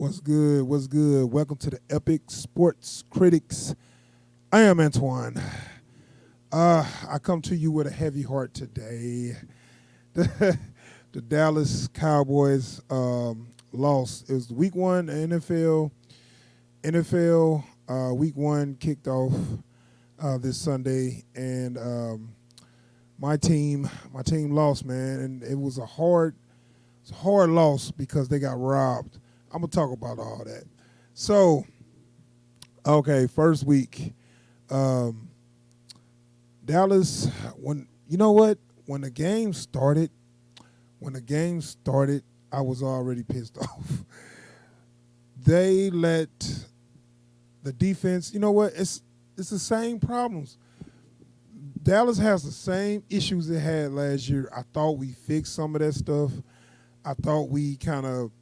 What's good? What's good? Welcome to the Epic Sports Critics. I am Antoine. I come to you with a heavy heart today. The Dallas Cowboys lost. It was week one NFL. Week one kicked off this Sunday, and my team lost, man, and it was a hard loss because they got robbed. I'm gonna talk about all that. So, okay, first week, Dallas. When you know what? When the game started, I was already pissed off. They let the defense. You know what? It's the same problems. Dallas has the same issues it had last year. I thought we fixed some of that stuff. I thought we kind of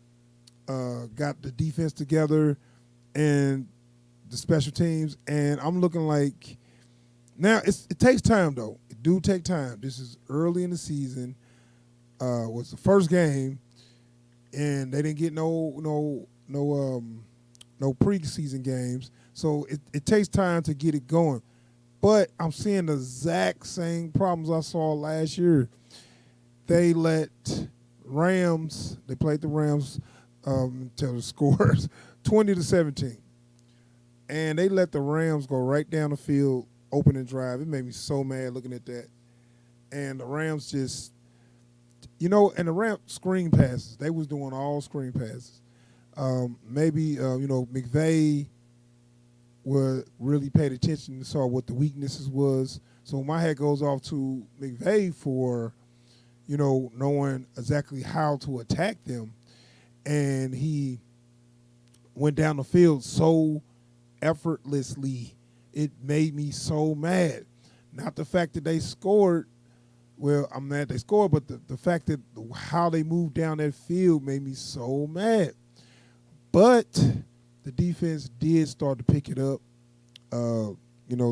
got the defense together and the special teams, and I'm looking like now it takes time though. It do take time. This is early in the season. Was the first game, and they didn't get no preseason games, so it takes time to get it going. But I'm seeing the exact same problems I saw last year. They let Rams. They played the Rams until the scores 20-17, and they let the Rams go right down the field, opening drive. It made me so mad looking at that. And the Rams just, and the Rams screen passes. They was doing all screen passes. Maybe McVay would really paid attention and saw what the weaknesses was. So my head goes off to McVay for, knowing exactly how to attack them. And he went down the field so effortlessly. It made me so mad. Not the fact that they scored. Well, I'm mad they scored, but the fact that how they moved down that field made me so mad. But the defense did start to pick it up,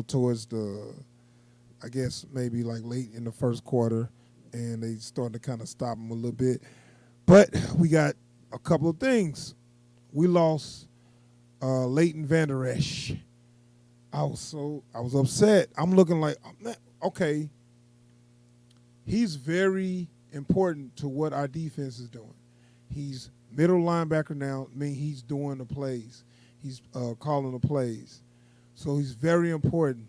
towards I guess maybe like late in the first quarter, and they started to kind of stop them a little bit. But we got a couple of things. We lost Leighton Vander Esch. I was upset. I'm looking like, okay, he's very important to what our defense is doing. He's middle linebacker now. I mean, he's doing the plays. He's calling the plays. So he's very important.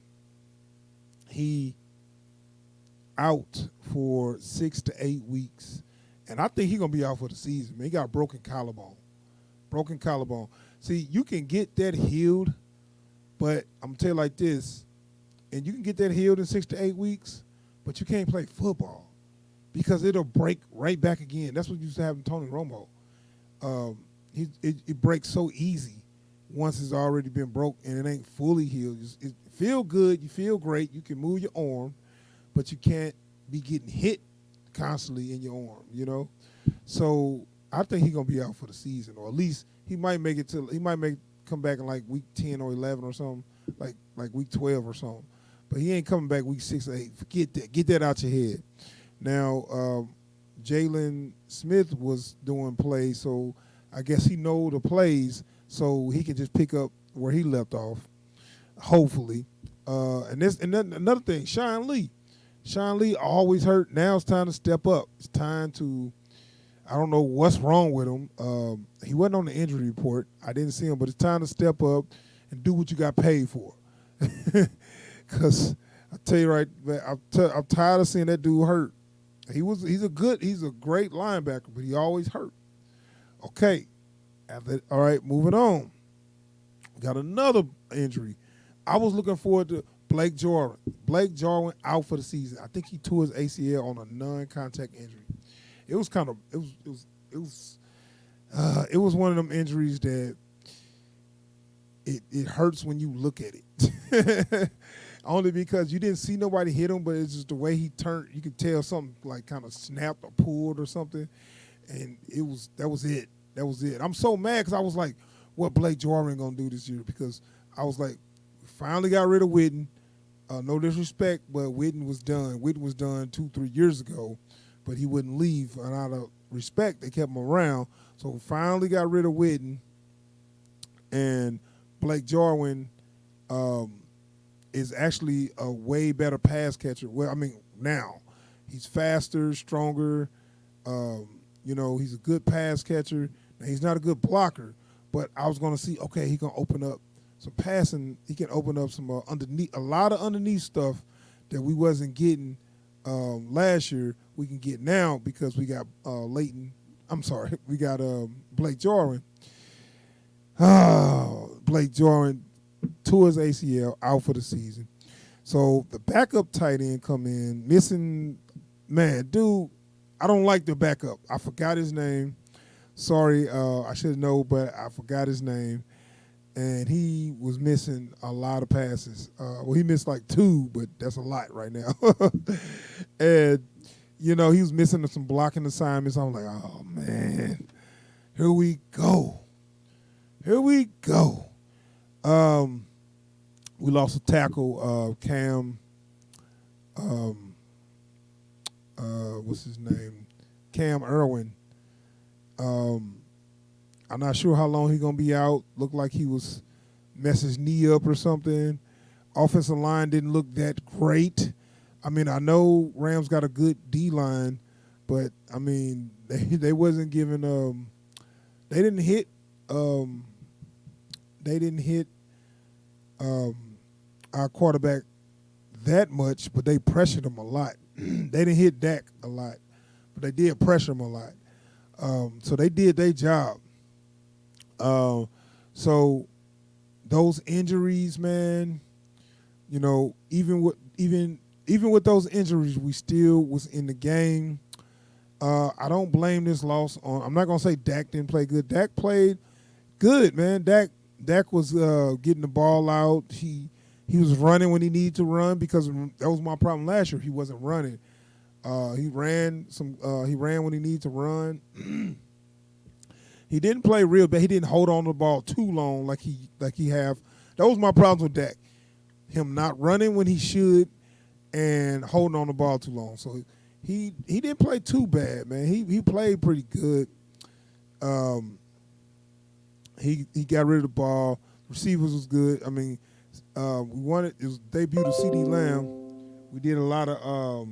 He out for 6 to 8 weeks. And I think he's going to be out for the season. Man, he got a broken collarbone. See, you can get that healed, but I'm going to tell you like this. And you can get that healed in 6 to 8 weeks, but you can't play football because it'll break right back again. That's what used to happen to Tony Romo. It breaks so easy once it's already been broke and it ain't fully healed. It feel good. You feel great. You can move your arm, but you can't be getting hit constantly in your arm, So I think he's gonna be out for the season, or at least he might come back in like week 10 or 11 or something, like week 12 or something. But he ain't coming back week 6 or 8. Forget that. Get that out your head. Now, Jalen Smith was doing plays, so I guess he know the plays, so he can just pick up where he left off, hopefully. And another thing, Sean Lee always hurt. Now it's time to step up. It's time to, I don't know what's wrong with him. He wasn't on the injury report. I didn't see him, but it's time to step up and do what you got paid for. Because I tell you right, I'm tired of seeing that dude hurt. He's a great linebacker, but he always hurt. Okay. All right, moving on. Got another injury. I was looking forward to Blake Jarwin. Blake Jarwin out for the season. I think he tore his ACL on a non-contact injury. It was one of them injuries that it hurts when you look at it. Only because you didn't see nobody hit him, but it's just the way he turned. You could tell something like kind of snapped or pulled or something, and that was it. I'm so mad because I was like, what Blake Jarwin gonna do this year? Because I was like, we finally got rid of Witten. No disrespect, but Witten was done. Witten was done 2-3 years ago, but he wouldn't leave. And out of respect, they kept him around. So finally got rid of Witten, And Blake Jarwin is actually a way better pass catcher. Well, I mean, now he's faster, stronger. He's a good pass catcher. Now, he's not a good blocker, but I was going to see, okay, he can open up some passing. He can open up some underneath, a lot of underneath stuff that we wasn't getting last year. We can get now because we got we got Blake Jarwin. Blake Jarwin tore his ACL, out for the season. So the backup tight end come in, missing, man, dude, I don't like the backup. I forgot his name. Sorry, I should know, but I forgot his name. And he was missing a lot of passes. He missed like 2, but that's a lot right now. And, he was missing some blocking assignments. I'm like, oh, man, here we go. We lost a tackle, Cam, what's his name? Cam Irwin. I'm not sure how long he's going to be out. Looked like he was messing his knee up or something. Offensive line didn't look that great. I mean, I know Rams got a good D-line, but, I mean, they wasn't giving they didn't hit our quarterback that much, but they pressured him a lot. They didn't hit Dak a lot, but they did pressure him a lot. So they did their job. So those injuries, man, even with those injuries, we still was in the game. I don't blame this loss on. I'm not gonna say Dak didn't play good. Dak played good, man. Dak was getting the ball out. He was running when he needed to run, because that was my problem last year. He wasn't running. He ran when he needed to run. He didn't play real bad. He didn't hold on to the ball too long like he have. That was my problem with Dak. Him not running when he should and holding on the ball too long. So he didn't play too bad, man. He played pretty good. He got rid of the ball. Receivers was good. I mean, it was debut to CD Lamb. We did a lot of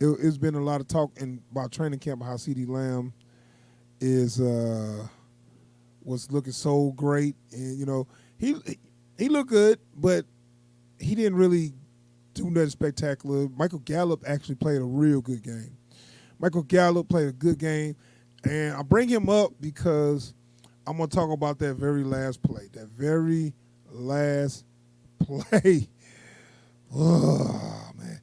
it's been a lot of talk about training camp, how CD Lamb was looking so great, and he looked good, but he didn't really do nothing spectacular. Michael Gallup actually played a real good game. Michael Gallup played a good game, and I bring him up because I'm going to talk about that very last play. That very last play. Oh, man.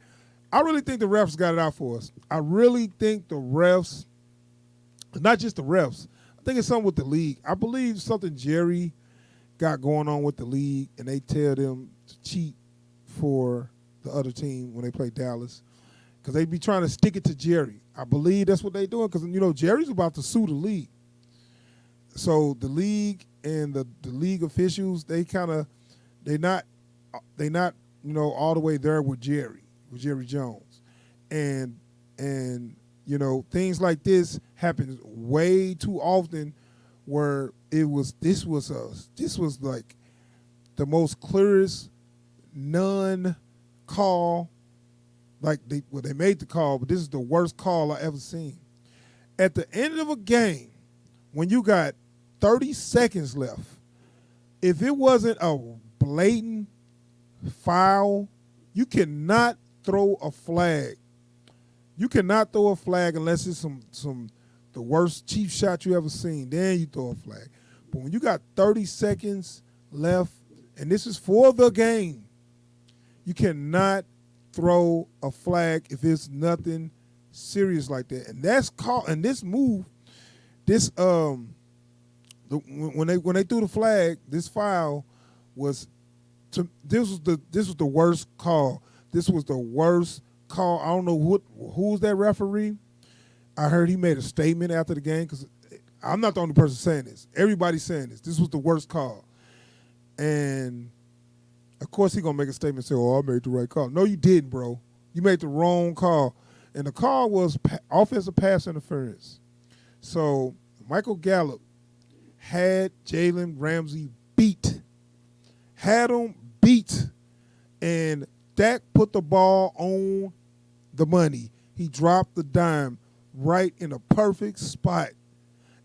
I really think the refs got it out for us. I really think the refs, not just the refs, I think it's something with the league. I believe something Jerry got going on with the league, and they tell them to cheat for the other team when they play Dallas, because they be trying to stick it to Jerry. I believe that's what they're doing, because Jerry's about to sue the league. So the league and the league officials, they not all the way there with Jerry Jones, and things like this happen way too often, where this was like the most clearest non-call. Like they made the call, but this is the worst call I ever seen. At the end of a game, when you got 30 seconds left, if it wasn't a blatant foul, you cannot throw a flag. You cannot throw a flag unless it's the worst cheap shot you ever seen. Then you throw a flag. But when you got 30 seconds left, and this is for the game, you cannot throw a flag if it's nothing serious like that. And that's called. And this move, when they threw the flag, this foul was. This was the worst call. This was the worst call. I don't know who's that referee. I heard he made a statement after the game, because I'm not the only person saying this. Everybody's saying this. This was the worst call. And of course he gonna make a statement and say, "Oh, I made the right call." No, you didn't, bro. You made the wrong call. And the call was offensive pass interference. So Michael Gallup had Jalen Ramsey beat, had him beat, and Dak put the ball on the money. He dropped the dime right in a perfect spot,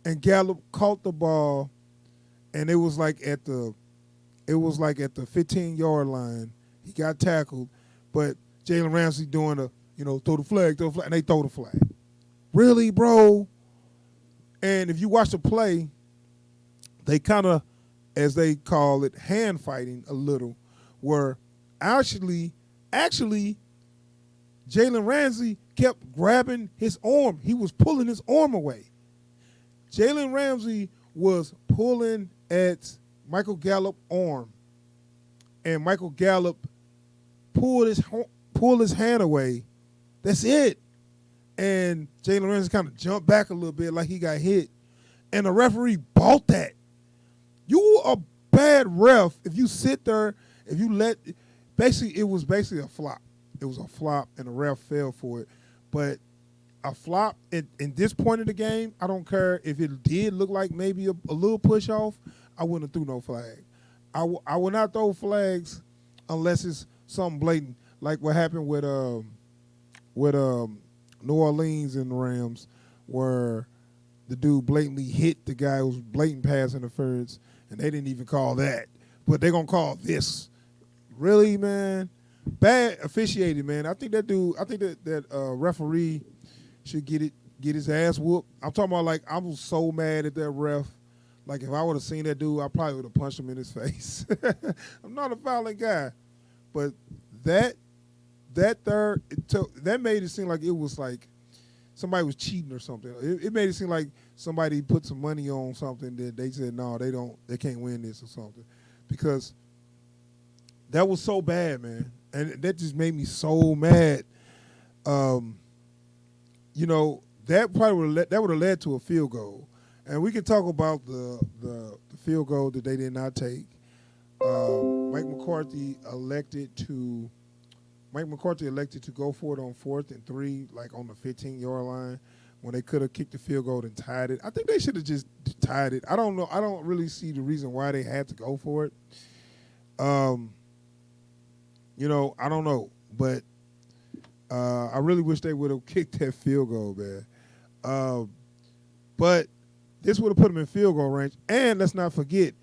and Gallup caught the ball, and it was like at the 15-yard line. He got tackled, but Jalen Ramsey doing throw the flag, and they throw the flag. Really, bro? And if you watch the play, they kind of, as they call it, hand fighting a little, where actually Jalen Ramsey kept grabbing his arm. He was pulling his arm away. Jalen Ramsey was pulling at Michael Gallup's arm, and Michael Gallup pulled his hand away. That's it. And Jalen Ramsey kind of jumped back a little bit like he got hit, and the referee bought that. You a bad ref if you sit there, if you let – basically it was basically a flop. It was a flop, and the ref fell for it. But a flop in this point of the game, I don't care if it did look like maybe a little push off, I wouldn't have threw no flag. I would not throw flags unless it's something blatant, like what happened with New Orleans and the Rams, where the dude blatantly hit the guy who was blatant pass interference, and they didn't even call that. But they're going to call this. Really, man? Bad officiating, man. I think that referee should get his ass whooped. I'm talking about, like, I was so mad at that ref. Like, if I would have seen that dude, I probably would have punched him in his face. I'm not a violent guy. But that made it seem like it was like somebody was cheating or something. It made it seem like somebody put some money on something that they said, no, they can't win this or something. Because that was so bad, man. And that just made me so mad. That probably would have led to a field goal. And we can talk about the field goal that they did not take. Mike McCarthy elected to go for it on 4th and 3, like on the 15-yard line, when they could have kicked the field goal and tied it. I think they should have just tied it. I don't know. I don't really see the reason why they had to go for it. I don't know. But I really wish they would have kicked that field goal, man. But this would have put them in field goal range. And let's not forget,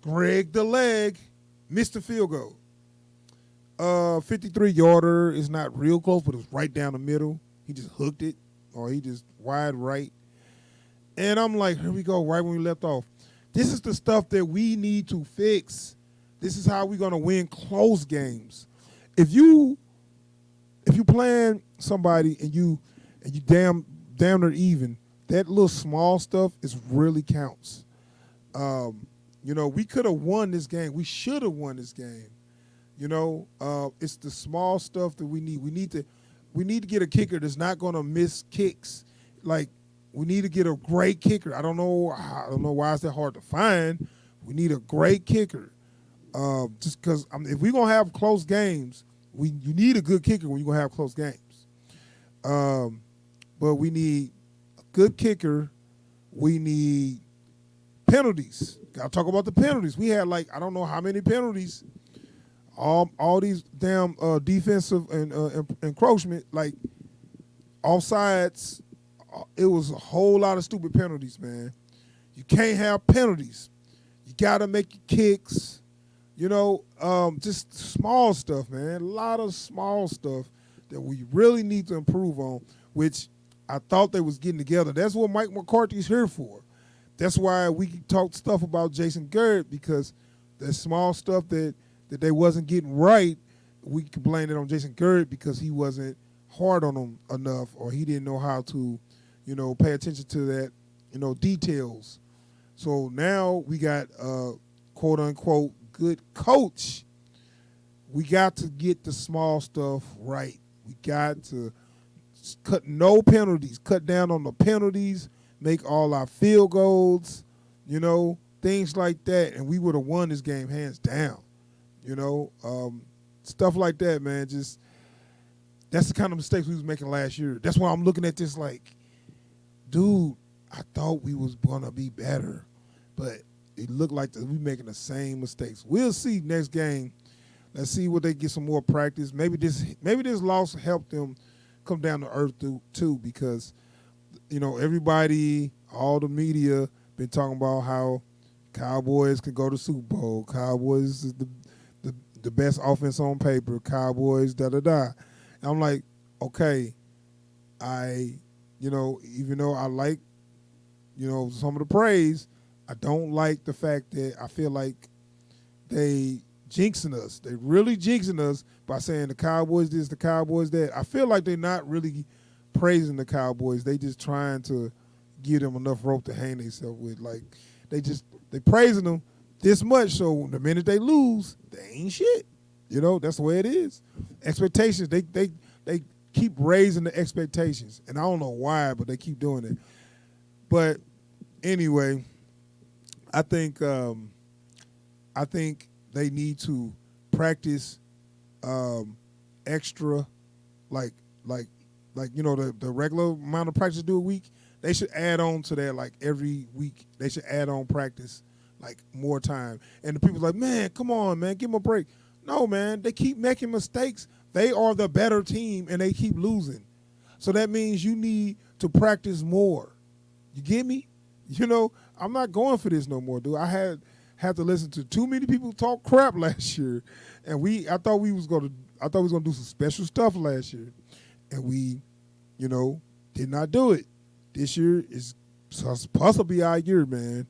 Greg the Leg missed the field goal. 53-yarder is not real close, but it's right down the middle. He just hooked it, or he just wide right. And I'm like, here we go, right when we left off. This is the stuff that we need to fix. This is how we're going to win close games. If you playing somebody and you damn near even, that little small stuff really counts. We could have won this game. We should have won this game. It's the small stuff that we need. We need to get a kicker that's not going to miss kicks. Like, we need to get a great kicker. I don't know why it's that hard to find. We need a great kicker. Just because if we're going to have close games, you need a good kicker when you're going to have close games. But we need a good kicker. We need penalties. Got to talk about the penalties. We had, like, I don't know how many penalties. All these damn defensive and encroachment, like offsides. It was a whole lot of stupid penalties, man. You can't have penalties. You got to make your kicks. Just small stuff, man. A lot of small stuff that we really need to improve on, which I thought they was getting together. That's what Mike McCarthy's here for. That's why we talk stuff about Jason Garrett, because that small stuff that they wasn't getting right, we can blame it on Jason Garrett because he wasn't hard on them enough, or he didn't know how to, pay attention to that, details. So now we got a quote-unquote good coach. We got to get the small stuff right. We got to cut no penalties, cut down on the penalties, make all our field goals, things like that, and we would have won this game hands down. Stuff like that, man. Just that's the kind of mistakes we was making last year. That's why I'm looking at this like, dude, I I thought we was gonna be better, but it looked like we making the same mistakes. We'll see next game. Let's see what they get some more practice. Maybe this loss helped them come down to earth too, because everybody, all the media, been talking about how Cowboys can go to Super Bowl. Cowboys is the best offense on paper. Cowboys da da da. And I'm like, okay, even though I like some of the praise, I don't like the fact that I feel like they jinxing us. They really jinxing us by saying the Cowboys this, the Cowboys that. I feel like they're not really praising the Cowboys. They just trying to give them enough rope to hang themselves with. Like they praising them this much, so the minute they lose, they ain't shit. That's the way it is. Expectations, they keep raising the expectations, and I don't know why, but they keep doing it. But anyway, I think they need to practice extra, like the regular amount of practice do a week. They should add on to that, like every week. They should add on practice, like more time. And the people's like, man, come on, man, give them a break. No, man, they keep making mistakes. They are the better team, and they keep losing. So that means you need to practice more. You get me? I'm not going for this no more, dude. I had to listen to too many people talk crap last year, and I thought we was gonna do some special stuff last year, and we, did not do it. This year is supposed to be our year, man.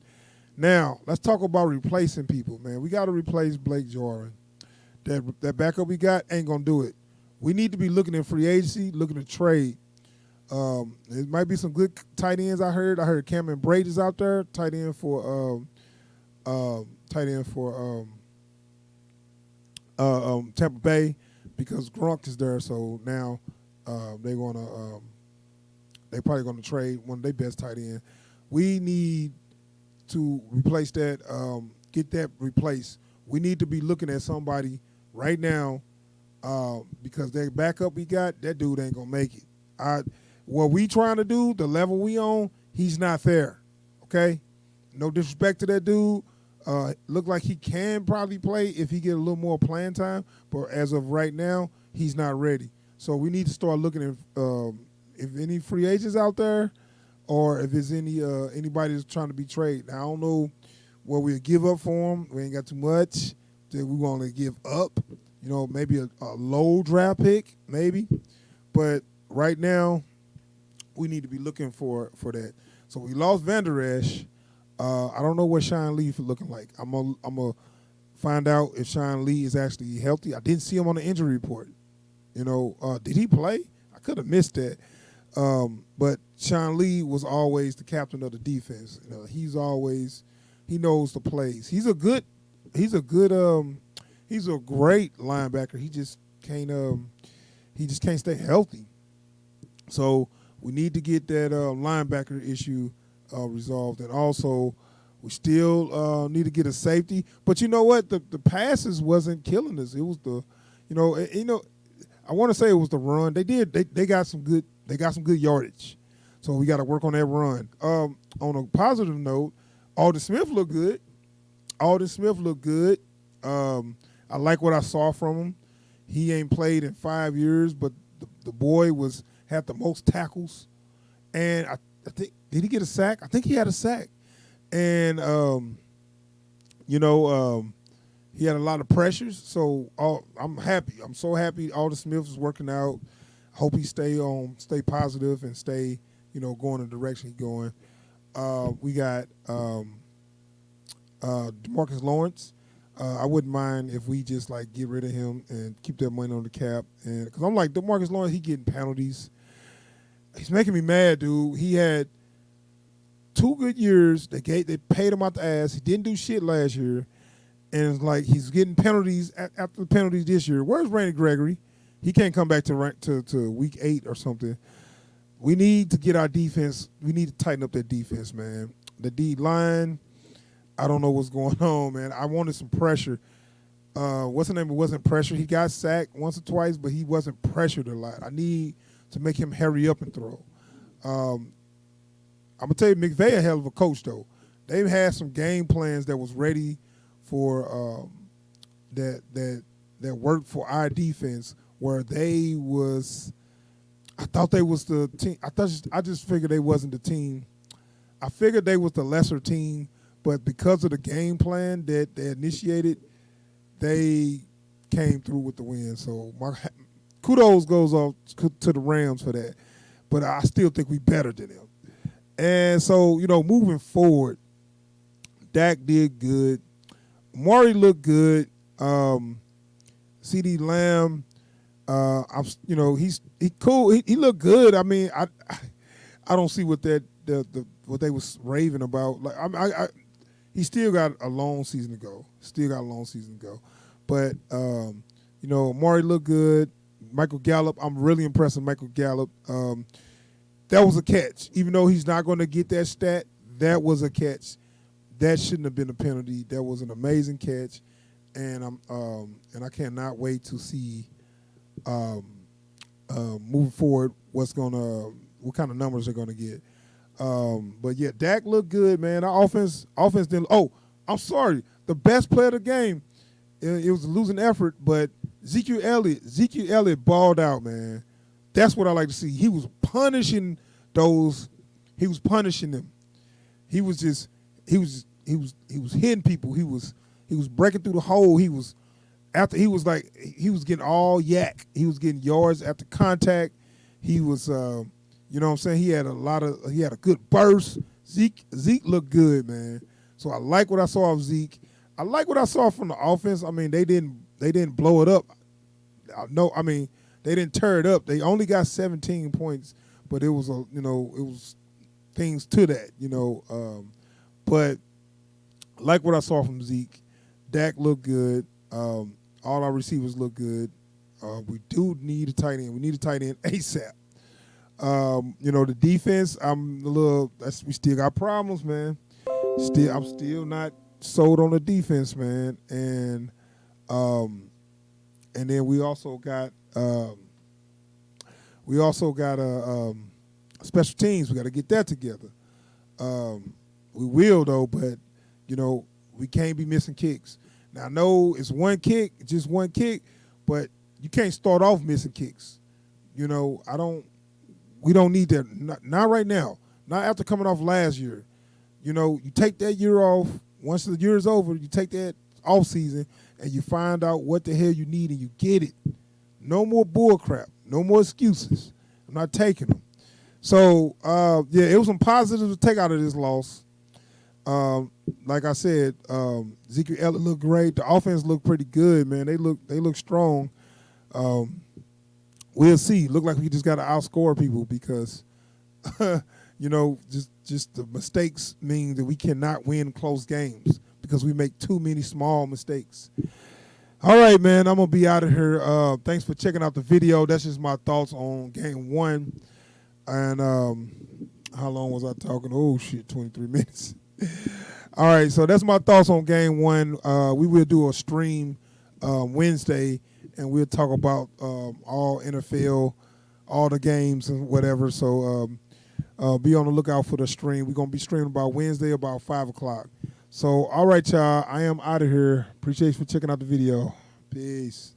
Now let's talk about replacing people, man. We got to replace Blake Jarwin. That backup we got ain't gonna do it. We need to be looking in free agency, looking to trade. There might be some good tight ends. I heard Cameron Brate is out there, tight end for Tampa Bay, because Gronk is there. So now they probably gonna trade one of their best tight end. We need to replace that, get that replaced. We need to be looking at somebody right now, because that backup we got, that dude ain't gonna make it. What we trying to do, the level we on, he's not there. Okay, no disrespect to that dude. Look like he can probably play if he get a little more playing time, but as of right now, he's not ready. So we need to start looking at if any free agents out there, or if there's anybody that's trying to be traded. Now, I don't know what we'll give up for him. We ain't got too much that we want to give up. Maybe a low draft pick, maybe. But right now, we need to be looking for that. So we lost Van Der Esch. I don't know what Sean Lee is looking like. I'm gonna find out if Sean Lee is actually healthy. I didn't see him on the injury report. Did he play? I could have missed that. But Sean Lee was always the captain of the defense. He knows the plays. He's a great linebacker. He just can't stay healthy. So we need to get that linebacker issue resolved, and also we still need to get a safety. But you know what? The passes wasn't killing us. It was I want to say it was the run. They got some good yardage. So we got to work on that run. On a positive note, Alden Smith looked good. I like what I saw from him. He ain't played in 5 years, but the boy had the most tackles, and I think, did he get a sack? I think he had a sack, and he had a lot of pressures. So I'm happy. I'm so happy Alden Smith is working out. Hope he stay positive and stay going the direction he's going. We got DeMarcus Lawrence. I wouldn't mind if we just get rid of him and keep that money on the cap, and because I'm like, DeMarcus Lawrence, he getting penalties. He's making me mad, dude. He had 2 good years. They paid him out the ass. He didn't do shit last year, and it's like he's getting penalties after the penalties this year. Where's Randy Gregory? He can't come back to week 8 or something. We need to get our defense. We need to tighten up that defense, man. The D line, I don't know what's going on, man. I wanted some pressure. What's the name? It wasn't pressure. He got sacked once or twice, but he wasn't pressured a lot. I need to make him hurry up and throw. I'm gonna tell you, McVay a hell of a coach though. They've had some game plans that was ready for that worked for our defense, where they was. I thought they was the team. I just figured they wasn't the team. I figured they was the lesser team, but because of the game plan that they initiated, they came through with the win. So my kudos goes off to the Rams for that. But I still think we better than them. And so, moving forward, Dak did good. Maury looked good. CD Lamb, he's cool. He looked good. I mean, I don't see what what they was raving about. Like he still got a long season to go. But Maury looked good. Michael Gallup, I'm really impressed with Michael Gallup. That was a catch. Even though he's not going to get that stat, that was a catch. That shouldn't have been a penalty. That was an amazing catch, and I cannot wait to see moving forward what kind of numbers they're gonna get. But yeah, Dak looked good, man. Our offense didn't. Oh, I'm sorry. The best player of the game. It was a losing effort, but Ezekiel Elliott balled out, man. That's what I like to see. He was punishing those. He was punishing them. He was hitting people. He was breaking through the hole. He was getting all yak. He was getting yards after contact. He was what I'm saying? He had a good burst. Zeke looked good, man. So I like what I saw of Zeke. I like what I saw from the offense. I mean, they didn't blow it up. They didn't tear it up. They only got 17 points, but it was it was things to that, But I like what I saw from Zeke. Dak looked good. All our receivers look good. We do need a tight end. We need a tight end ASAP. The defense, we still got problems, man. I'm still not sold on the defense, man. And then we also got special teams. We got to get that together. We will though, but we can't be missing kicks. Now I know it's just one kick, but you can't start off missing kicks. We don't need that. Not right now. Not after coming off last year. You take that year off. Once the year is over, you take that off season and you find out what the hell you need and you get it. No more bull crap. No more excuses. I'm not taking them. So, it was some positives to take out of this loss. Like I said, Ezekiel Elliott looked great. The offense looked pretty good, man. They look strong. We'll see. Look like we just got to outscore people because, just the mistakes mean that we cannot win close games because we make too many small mistakes. All right, man, I'm going to be out of here. Thanks for checking out the video. That's just my thoughts on game one. And how long was I talking? Oh, shit, 23 minutes. All right, so that's my thoughts on game one. We will do a stream Wednesday, and we'll talk about all NFL, all the games and whatever. So be on the lookout for the stream. We're going to be streaming about Wednesday about 5 o'clock. So, all right, y'all, I am out of here. Appreciate you for checking out the video. Peace.